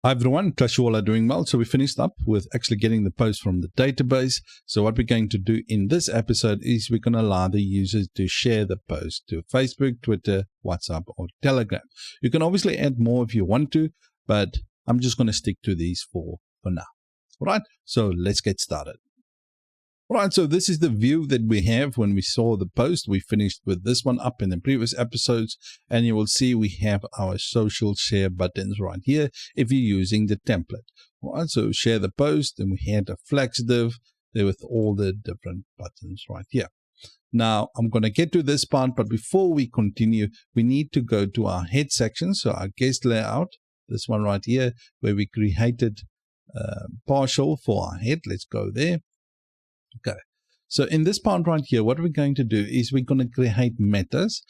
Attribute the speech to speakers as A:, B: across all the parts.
A: Hi everyone, trust you all are doing well. So we finished up with actually getting the post from the database. So what we're going to do in this episode is we're going to allow the users to share the post to Facebook, Twitter, WhatsApp, or Telegram. You can obviously add more if you want to, but I'm just going to stick to these for now. All right, so let's get started. All right, so this is the view that we have when we saw the post. We finished with this one up in the previous episodes, and you will see we have our social share buttons right here if you're using the template. All right, so share the post, and we had a flex div there with all the different buttons right here. Now, I'm going to get to this part, but before we continue, we need to go to our head section, so our guest layout, this one right here, where we created partial for our head. Let's go there. Okay, so in this part right here, what we're going to do is we're going to create metas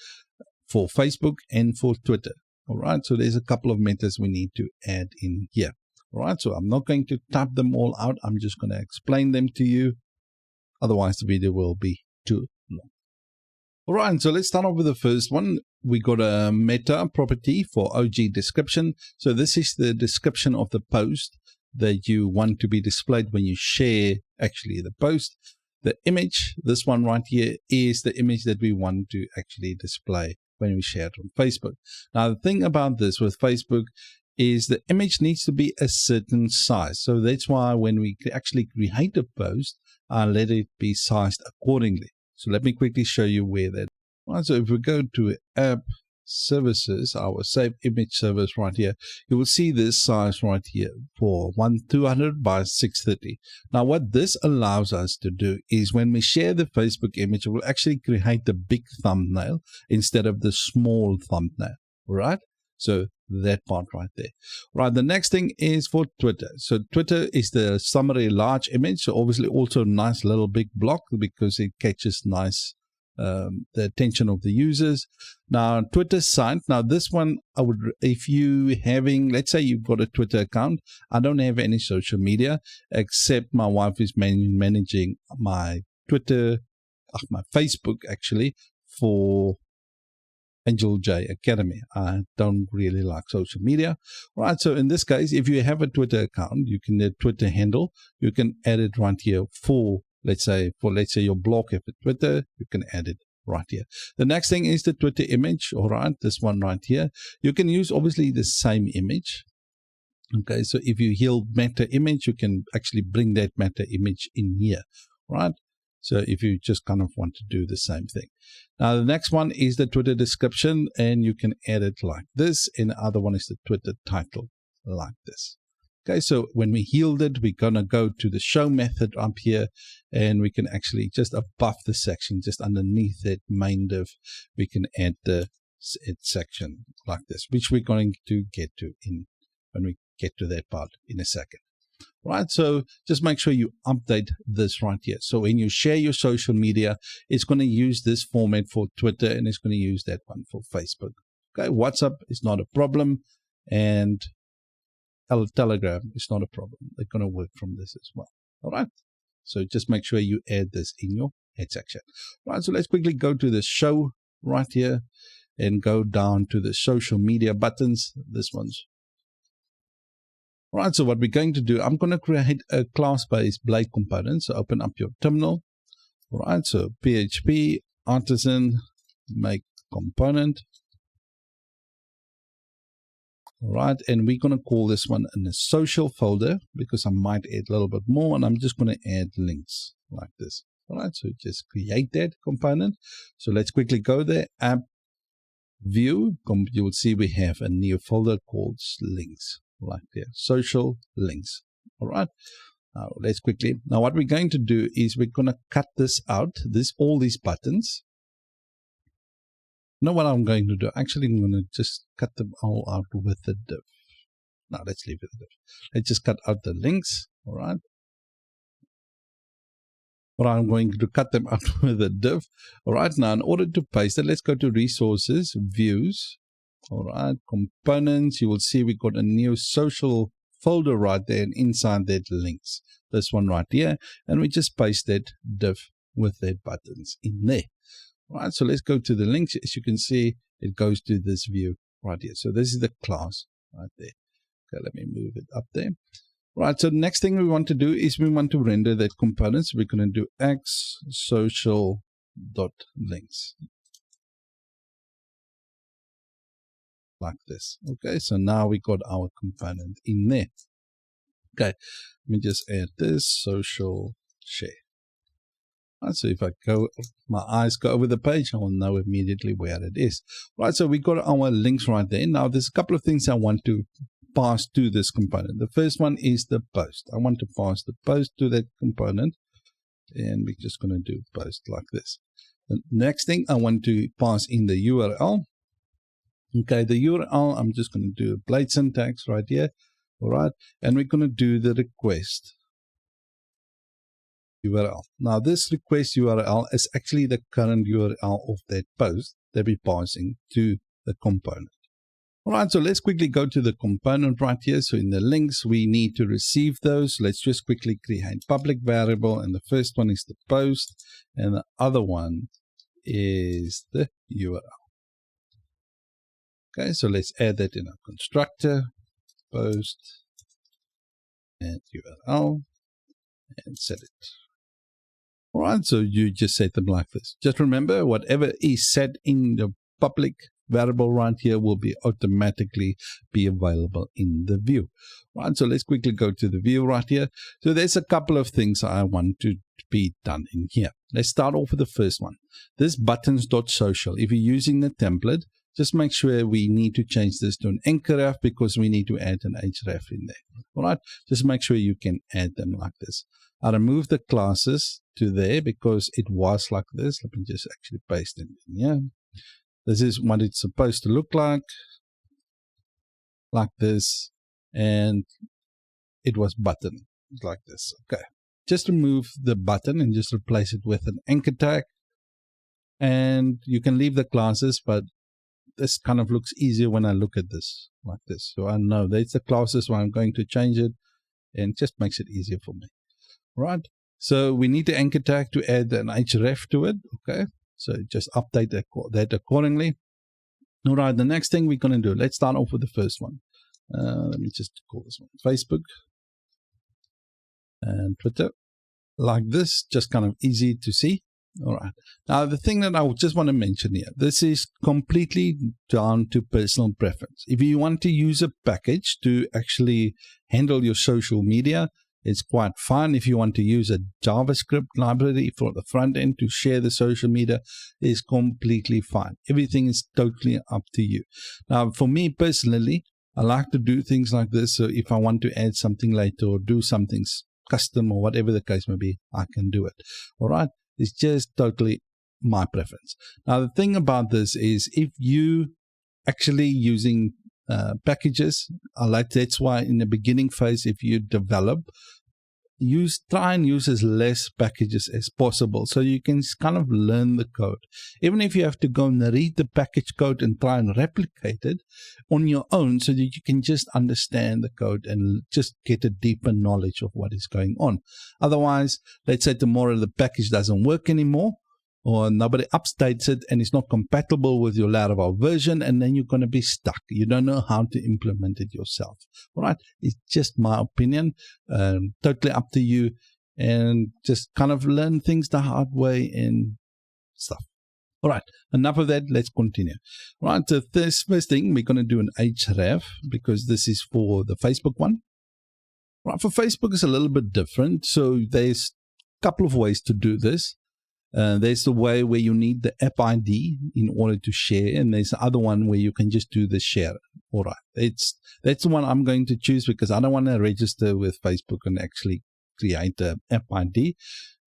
A: for Facebook and for Twitter. All right, so there's a couple of metas we need to add in here. All right, so I'm not going to type them all out. I'm just going to explain them to you. Otherwise, the video will be too long. All right, so let's start off with the first one. We got a meta property for OG description. So this is the description of the post that you want to be displayed when you share actually the post. The image, this one right here, is the image that we want to actually display when we share it on Facebook. Now, the thing about this with Facebook is the image needs to be a certain size. So that's why when we actually create a post, I let it be sized accordingly. So let me quickly show you where that. Right, so if we go to app services, our save image service right here, you will see this size right here for 1200 by 630. Now what this allows us to do is when we share the Facebook image, it will actually create the big thumbnail instead of the small thumbnail. Right, so that part right there. Right, the next thing is for Twitter. So Twitter is the summary large image, so obviously also nice little big block because it catches nice the attention of the users. Now, Twitter site. Now, this one, I would, if you having, let's say you've got a Twitter account. I don't have any social media except my wife is managing my Twitter, my Facebook actually for Angel J Academy. I don't really like social media. All right, so in this case, if you have a Twitter account, you can add Twitter handle. You can add it right here for let's say your blog. If it's Twitter, you can add it right here. The next thing is the Twitter image. All right, this one right here. You can use obviously the same image. Okay, so if you heal meta image, you can actually bring that meta image in here. Right. So if you just kind of want to do the same thing. Now, the next one is the Twitter description, and you can add it like this. And the other one is the Twitter title like this. Okay, so when we healed it, we're going to go to the show method up here, and we can actually just above the section, just underneath that main div, we can add the section like this, which we're going to get to in when we get to that part in a second. Right, so just make sure you update this right here. So when you share your social media, it's going to use this format for Twitter, and it's going to use that one for Facebook. Okay, WhatsApp is not a problem, and Telegram is not a problem. They're going to work from this as well. All right, so just make sure you add this in your head section. All right, so let's quickly go to the show right here and go down to the social media buttons. This one's. All right, so what we're going to do, I'm going to create a class-based blade component. So open up your terminal. All right, so PHP artisan make component. All right, and we're going to call this one in the social folder because I might add a little bit more, and I'm just going to add links like this. All right, so just create that component. So let's quickly go there, app view. You will see we have a new folder called links right there, social links. All right, now let's quickly. Now what we're going to do is we're going to cut this out. All these buttons. You know what I'm going to do? Actually, I'm going to just cut them all out with the div. Now, let's leave it. Let's just cut out the links. All right. But I'm going to cut them out with a div. All right. Now, in order to paste it, let's go to resources, views. All right. Components. You will see we got a new social folder right there, and inside that links. This one right here. And we just paste that div with that buttons in there. Right, so let's go to the links. As you can see, it goes to this view right here. So this is the class right there. Okay, let me move it up there. Right, so the next thing we want to do is we want to render that component. So we're going to do x social dot links like this. Okay, so now we got our component in there. Okay, let me just add this social share. Right, so if I go, my eyes go over the page, I will know immediately where it is. Right, so we got our links right there. Now there's a couple of things I want to pass to this component. The first one is the post. I want to pass the post to that component, and we're just going to do post like this. The next thing, I want to pass in the URL. Okay, the URL, I'm just going to do a blade syntax right here. All right, and we're going to do the request URL. Now this request URL is actually the current URL of that post that we're passing to the component. All right, so let's quickly go to the component right here. So in the links, we need to receive those. Let's just quickly create public variable, and the first one is the post, and the other one is the URL. Okay, so let's add that in our constructor, post and URL, and set it. All right, so you just set them like this. Just remember, whatever is set in the public variable right here will be automatically be available in the view. Right, so let's quickly go to the view right here. So there's a couple of things I want to be done in here. Let's start off with the first one. This buttons.social. If you're using the template, just make sure we need to change this to an anchor because we need to add an href in there. All right, just make sure you can add them like this. I remove the classes to there because it was like this. Let me just actually paste it in here. This is what it's supposed to look like this, and it was button like this. Okay, just remove the button and just replace it with an anchor tag, and you can leave the classes, but this kind of looks easier when I look at this like this. So I know that's the classes where I'm going to change it, and it just makes it easier for me. Right, so we need the anchor tag to add an href to it. Okay, so just update that accordingly. All right, the next thing we're going to do, let's start off with the first one. Let me just call this one Facebook and Twitter like this, just kind of easy to see. All right, now the thing that I just want to mention here, this is completely down to personal preference. If you want to use a package to actually handle your social media, it's quite fine. If you want to use a JavaScript library for the front end to share the social media, is completely fine. Everything is totally up to you. Now, for me personally, I like to do things like this. So if I want to add something later or do something custom or whatever the case may be, I can do it. All right. It's just totally my preference. Now, the thing about this is if you actually using packages, that's why in the beginning phase, if you develop, try and use as less packages as possible so you can kind of learn the code. Even if you have to go and read the package code and try and replicate it on your own so that you can just understand the code and just get a deeper knowledge of what is going on. Otherwise, let's say tomorrow the package doesn't work anymore, or nobody updates it and it's not compatible with your Laravel version, and then you're going to be stuck. You don't know how to implement it yourself. All right, it's just my opinion, totally up to you, and just kind of learn things the hard way and stuff. All right, enough of that. Let's continue. All right, so this first thing, we're going to do an href because this is for the Facebook one. All right, for Facebook, it's a little bit different. So there's a couple of ways to do this. There's the way where you need the app ID in order to share, and there's the other one where you can just do the share. All right, that's the one I'm going to choose because I don't want to register with Facebook and actually create the app ID,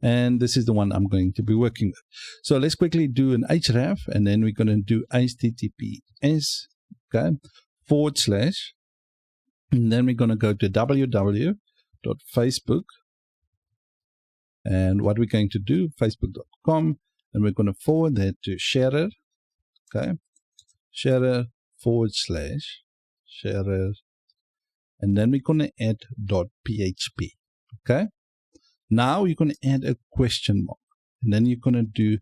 A: and this is the one I'm going to be working with. So let's quickly do an href, and then we're going to do https, okay, / and then we're going to go to www.facebook. And what we're going to do, facebook.com, and we're going to forward that to sharer, okay, sharer / sharer, and then we're going to add .php, okay. Now you're going to add a question mark, and then you're going to do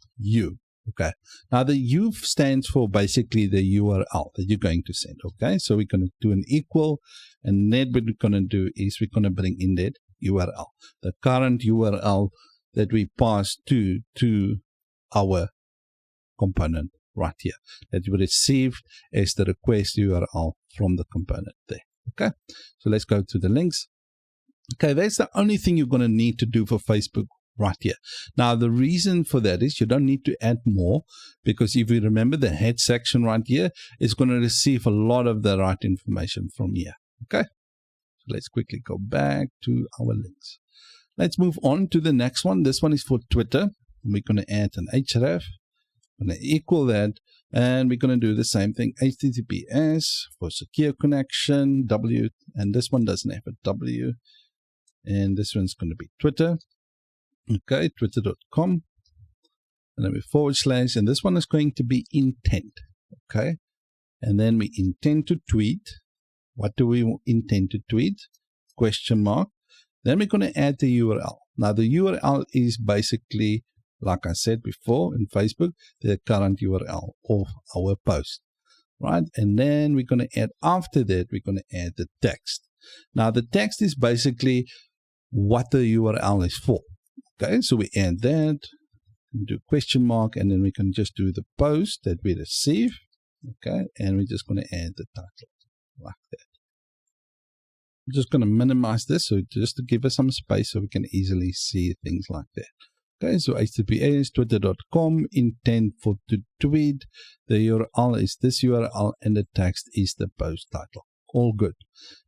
A: Okay. Now the U stands for basically the URL that you're going to send. Okay. So we're going to do an equal, and then what we're going to do is we're going to bring in that URL, the current URL that we pass to our component right here that you received as the request URL from the component there. Okay. So let's go to the links. Okay. That's the only thing you're going to need to do for Facebook right here. Now, the reason for that is you don't need to add more, because if you remember the head section right here is going to receive a lot of the right information from here. Okay. So let's quickly go back to our links. Let's move on to the next one. This one is for Twitter. We're going to add an href. We're going to equal that. And we're going to do the same thing. HTTPS for secure connection, W. And this one doesn't have a W. And this one's going to be Twitter. Okay, twitter.com, and then we /, and this one is going to be intent. Okay, and then we intend to tweet. What do we intend to tweet? Question mark. Then we're going to add the URL. Now the URL is basically, like I said before in Facebook, the current URL of our post, right? And then we're going to add, after that, we're going to add the text. Now the text is basically what the URL is for. Okay, so we add that, do question mark, and then we can just do the post that we receive. Okay, and we're just going to add the title like that. I'm just going to minimize this, so just to give us some space so we can easily see things like that. Okay, so HTTPS, twitter.com, intent for to tweet. The URL is this URL, and the text is the post title. All good.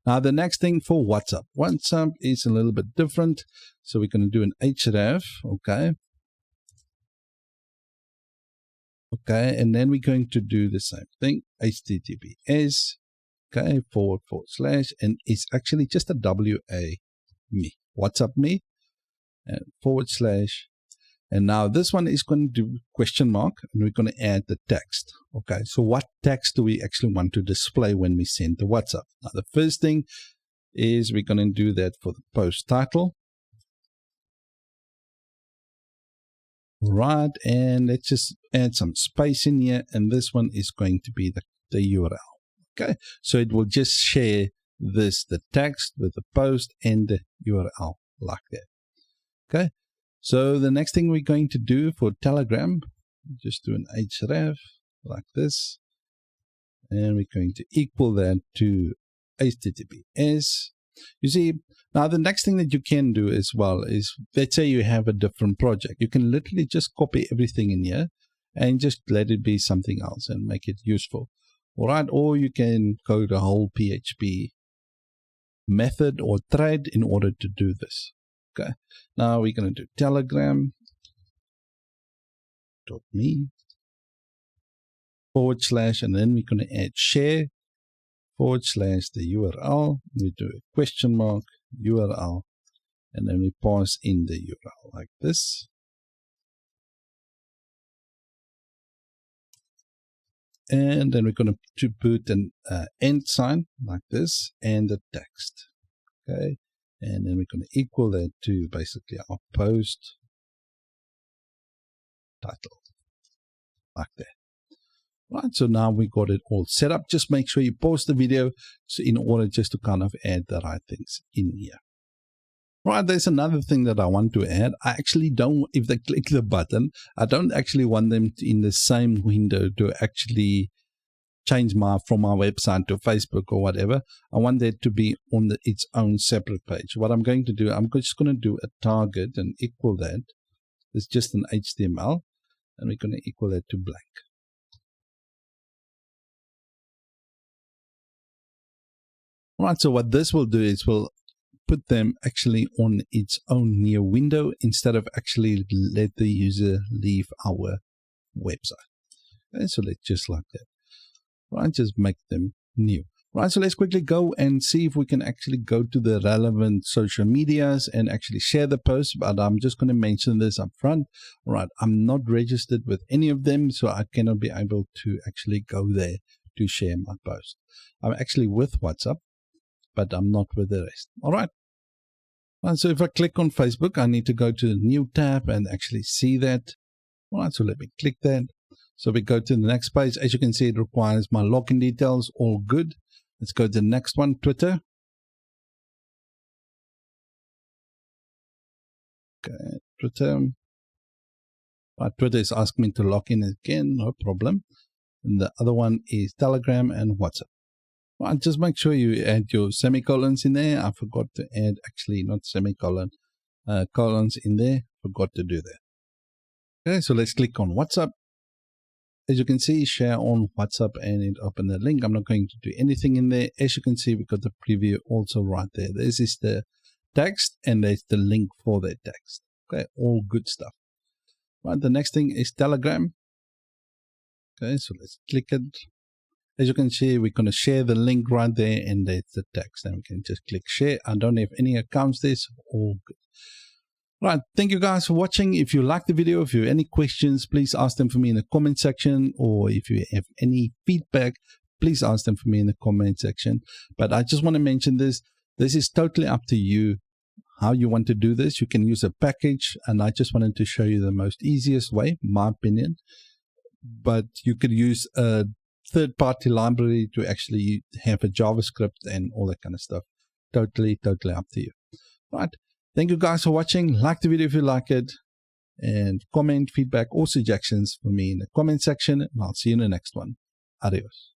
A: Now the next thing for WhatsApp. WhatsApp is a little bit different. So we're going to do an href. Okay. Okay. And then we're going to do the same thing. HTTPS. Okay. // and it's actually just a WA me. WhatsApp me. And // and now this one is going to do question mark, and we're going to add the text. Okay, so what text do we actually want to display when we send the WhatsApp? Now the first thing is we're going to do that for the post title. Right, and let's just add some space in here, and this one is going to be the URL. Okay, so it will just share the text with the post and the URL like that. Okay. So the next thing we're going to do for Telegram, just do an href like this, and we're going to equal that to HTTPS. You see, now the next thing that you can do as well is, let's say you have a different project. You can literally just copy everything in here and just let it be something else and make it useful. All right, or you can code a whole PHP method or thread in order to do this. Okay, now we're going to do telegram.me / and then we're going to add share / the URL. We do a question mark URL, and then we pass in the URL like this. And then we're going to put an end sign like this and the text. Okay. And then we're going to equal that to basically our post title, like that. Right, so now we got it all set up. Just make sure you pause the video in order just to kind of add the right things in here. Right, there's another thing that I want to add. I actually don't, if they click the button, I don't actually want them to, in the same window, to actually change from my website to Facebook or whatever. I want that to be on its own separate page. What I'm going to do, I'm just going to do a target and equal that. It's just an HTML, and we're going to equal that to blank. All right, so what this will do is we'll put them actually on its own new window instead of actually let the user leave our website. Okay, so let's just like that. Right, just make them new. Right, so let's quickly go and see if we can actually go to the relevant social medias and actually share the post, but I'm just going to mention this up front. All right, I'm not registered with any of them, so I cannot be able to actually go there to share my post. I'm actually with WhatsApp, but I'm not with the rest. All right. And so if I click on Facebook, I need to go to the new tab and actually see that. All right, so let me click that. So we go to the next page. As you can see, it requires my login details. All good. Let's go to the next one, Twitter. Okay, Twitter. Twitter is asking me to log in again. No problem. And the other one is Telegram and WhatsApp. Well, just make sure you add your semicolons in there. I forgot to add, actually, not semicolon, colons in there. Forgot to do that. Okay, so let's click on WhatsApp. As you can see, share on WhatsApp and it opened the link. I'm not going to do anything in there. As you can see, we got the preview also right there. This is the text and there's the link for that text. Okay, all good stuff. Right, the next thing is Telegram. Okay, so let's click it. As you can see, we're going to share the link right there and there's the text. And we can just click share. I don't have any accounts there, so all good. Right, thank you guys for watching. If you like the video, if you have any questions, please ask them for me in the comment section. Or if you have any feedback, please ask them for me in the comment section. But I just want to mention this. This is totally up to you how you want to do this. You can use a package, and I just wanted to show you the most easiest way, in my opinion. But you could use a third-party library to actually have a JavaScript and all that kind of stuff. Totally up to you. Right. Thank you guys for watching. Like the video if you like it. And comment, feedback, or suggestions for me in the comment section. And I'll see you in the next one. Adios.